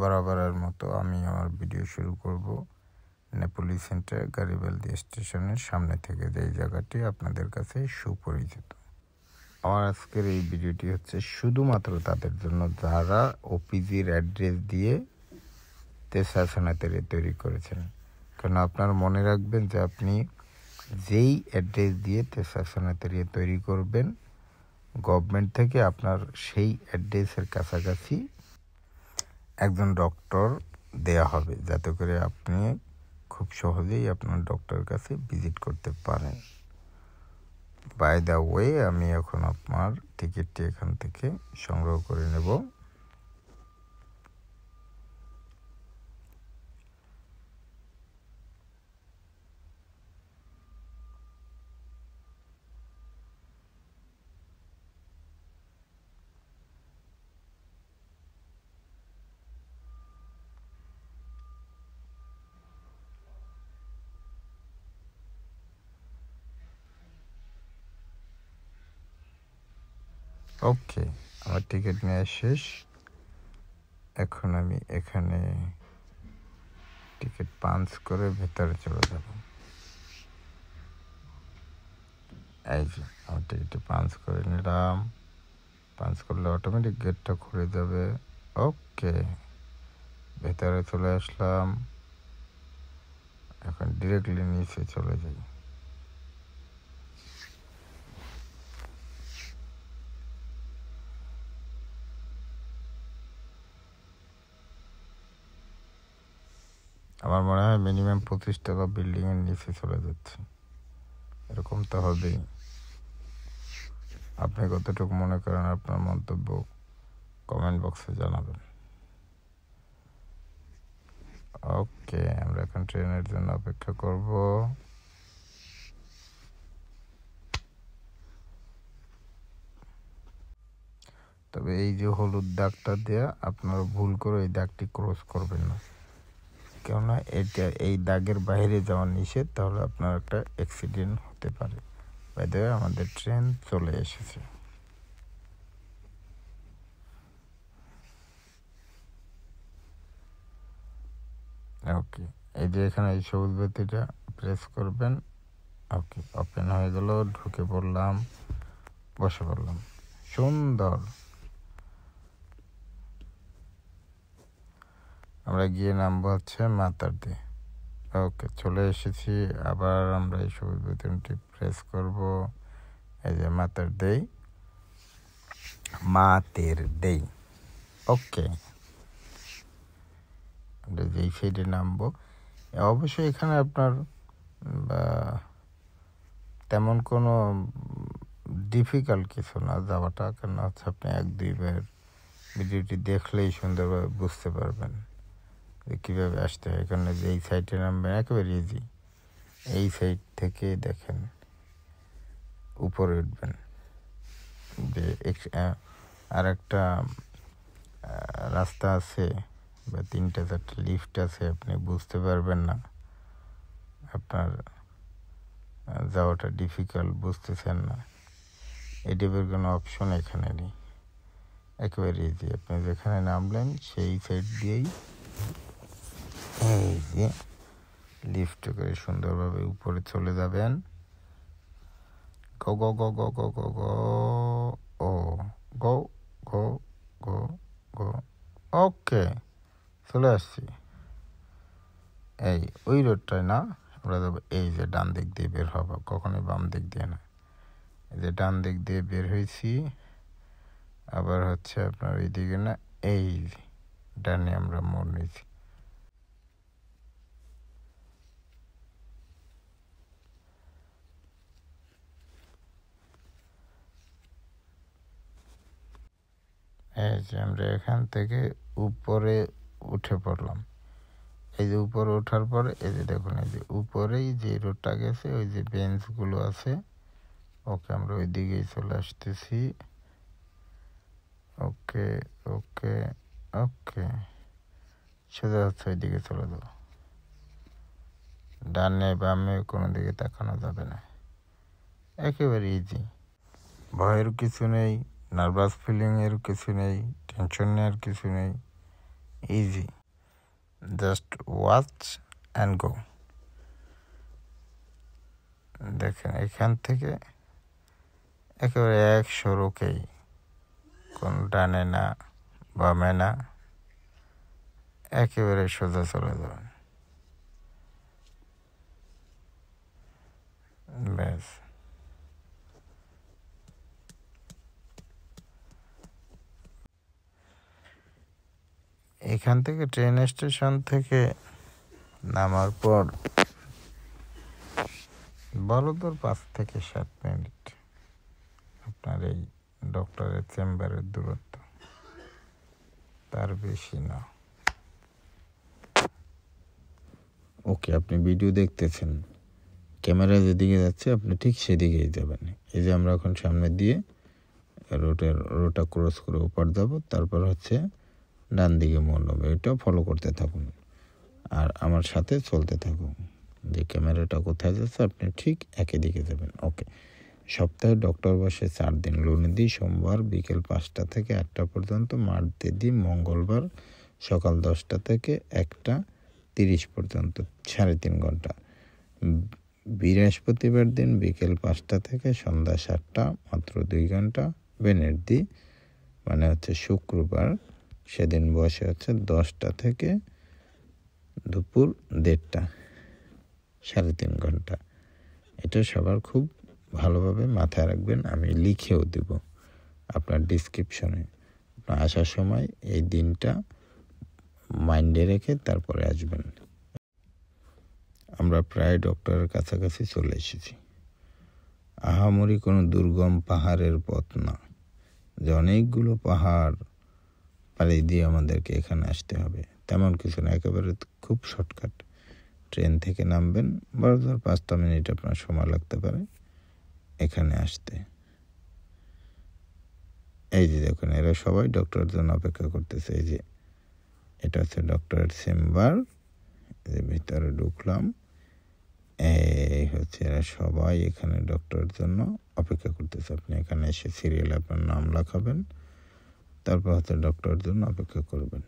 বরাবরের মতো আমি আমার ভিডিও শুরু করব নেপোলি সেন্টার গারিবালদি স্টেশনের সামনে থেকে, যেই জায়গাটি আপনাদের কাছে সুপরিচিত। আমার আজকের এই ভিডিওটি হচ্ছে শুধুমাত্র তাদের জন্য যারা ওপিজির অ্যাড্রেস দিয়ে তেসরা সোনাতেরি তৈরি করেছেন। কারণ আপনার মনে রাখবেন যে আপনি যেই অ্যাড্রেস দিয়ে তেসরা সোনাতেরি তৈরি করবেন, গভর্নমেন্ট থেকে আপনার সেই অ্যাড্রেসের কাছাকাছি একজন ডক্টর দেয়া হবে, যাতে করে আপনি খুব সহজেই আপনার ডক্টরের কাছে ভিজিট করতে পারেন। বাই দ্য ওয়ে, আমি এখন আপনার টিকিটটি এখান থেকে সংগ্রহ করে নেব। ওকে, আমার টিকিট নেওয়া শেষ। এখন আমি এখানে টিকিট পাঞ্চ করে ভেতরে চলে যাব। এই যে আমার টিকিটটি পাঞ্চ করে নিলাম। পাঞ্চ করলে অটোমেটিক গেটটা খুলে যাবে। ওকে, ভেতরে চলে আসলাম। এখন ডিরেক্টলি নিচে চলে যাই। আমার মনে হয় মিনিমাম 25 টাকা বিল্ডিংয়ের নিচে চলে যাচ্ছে, এরকম তো হবেই। আপনি কতটুকু মনে করেন, আপনার মন্তব্য কমেন্ট বক্সে জানাবেন। ওকে, আমরা এখন ট্রেনের জন্য অপেক্ষা করব। তবে এই যে হলুদ দাগটা দেয়া, আপনারা ভুল করে এই দাগটি ক্রস করবেন না, কেননা এই দাগের বাইরে যাওয়া নিষেধ, তাহলে আপনার একটা অ্যাক্সিডেন্ট হতে পারে। বাই দ্য ওয়ে, আমাদের ট্রেন চলে এসেছে। ওকে, এই যে এখানে এই সবুজ বাতিটা প্রেস করবেন। ওকে, ওপেন হয়ে গেল। ঢুকে পড়লাম, বসে পড়লাম। সুন্দর। আমরা গিয়ে নামবো হচ্ছে মাতারদে। ওকে, চলে এসেছি। আবার আমরা এই সবুজ বাতিটি প্রেস করব। এই যে মাতারদেই, মাতেরদেই। ওকে, আমরা যেই সাইডে নামবো, অবশ্যই এখানে আপনার তেমন কোনো ডিফিকাল্ট কিছু না যাওয়াটা, কেন হচ্ছে আপনি 1-2 বার ভিডিওটি দেখলেই সুন্দরভাবে বুঝতে পারবেন যে কীভাবে আসতে হয়। এখানে যে এই সাইডে নামবেন একেবারে ইজি। এই সাইড থেকে দেখেন উপরে উঠবেন, যে আর একটা রাস্তা আছে বা 3-4টা লিফট আছে, আপনি বুঝতে পারবেন না, আপনার যাওয়াটা ডিফিকাল্ট, বুঝতেছেন না, এই টাইপের কোনো অপশন এখানে নেই, একেবারে ইজি। আপনি যেখানে নামলেন সেই সাইড দিয়েই এই যে লিফটে করে সুন্দরভাবে উপরে চলে যাবেন। গো গো গো গো গো গো গো ও গো গো গো গো। ওকে, চলে আসছি। এই ওই রোডটায় না, আমরা যাবো এই যে ডান দিক দিয়ে বের হবো, কখনোই বাম দিক দিয়ে না। এই যে ডান দিক দিয়ে বের হয়েছি, আবার হচ্ছে আপনার এই দিকে না, এই ডানে আমরা মোড় নিয়েছি। এই যে আমরা এখান থেকে উপরে উঠে পড়লাম। এই যে উপরে ওঠার পরে এই যে দেখুন, এই যে উপরেই যে রোডটা গেছে, ওই যে বেঞ্চগুলো আছে, ওকে, আমরা ওই দিকেই চলে আসতেছি। ওকে ওকে ওকে, সোজা হচ্ছে ওই দিকে চলে যাবো। ডানে বামে কোনো দিকে তাকানো যাবে না, একেবারে ইজি। ভয়ের কিছু নেই, নার্ভাস ফিলিংয়ের কিছু নেই, টেনশন নেওয়ার কিছু নেই, easy, just watch and go. দেখেন এখান থেকে একেবারে এক সড়কেই, কোনো ডানে না বামে না, একেবারে সোজা চলে যাবেন। ব্যাস, এখান থেকে ট্রেন স্টেশন থেকে নামার পর বড়দর 5 থেকে 7 মিনিট আপনার এই ডক্টরের চেম্বারের দূরত্ব, তার বেশি না। ওকে, আপনি ভিডিও দেখতেছেন, ক্যামেরা যেদিকে যাচ্ছে আপনি ঠিক সেদিকেই যাবেন। এই যে আমরা এখন সামনে দিয়ে রোটা ক্রস করে ওপার যাব, তারপর হচ্ছে ডান দিকে মোড় নেবে। এটা ফলো করতে থাকুন আর আমার সাথে চলতে থাকুন। যে ক্যামেরাটা কোথায় যাচ্ছে আপনি ঠিক একই দিকে যাবেন। ওকে, সপ্তাহে ডক্টর বসে 4 দিন, শনিবার সোমবার বিকেল 5টা থেকে 8টা পর্যন্ত, মার্কেদিন মঙ্গলবার সকাল 10টা থেকে 1টা 30 পর্যন্ত 3.5 ঘন্টা, বৃহস্পতিবার দিন বিকেল 5টা থেকে সন্ধ্যা 7টা মাত্র 2 ঘন্টা, বেনেরদি মানে হচ্ছে শুক্রবার, সেদিন বসে হচ্ছে 10টা থেকে দুপুর 1:30, 3.5 ঘন্টা। এটা সবার খুব ভালোভাবে মাথায় রাখবেন, আমি লিখেও দেব আপনার ডিসক্রিপশনে। আপনার আসার সময় এই দিনটা মাইন্ডে রেখে তারপরে আসবেন। আমরা প্রায় ডক্টরের কাছাকাছি চলে এসেছি। আহামরি কোনো দুর্গম পাহাড়ের পথ না, যে অনেকগুলো পাহাড় পাড়ি দিয়ে আমাদেরকে এখানে আসতে হবে, তেমন কিছু না। একেবারে খুব শর্টকাট। ট্রেন থেকে নামবেন, 5টা মিনিট আপনার সময় লাগতে পারে এখানে আসতে। এই যে দেখুন, এরা সবাই ডক্টরের জন্য অপেক্ষা করতেছে। এই যে এটা হচ্ছে ডক্টরের চেম্বার, যে ভিতরে ঢুকলাম। এই হচ্ছে এরা সবাই এখানে ডক্টরের জন্য অপেক্ষা করতেছে। আপনি এখানে এসে সিরিয়ালে আপনার নাম লেখাবেন, তারপর হচ্ছে ডক্টরের জন্য অপেক্ষা করবেন।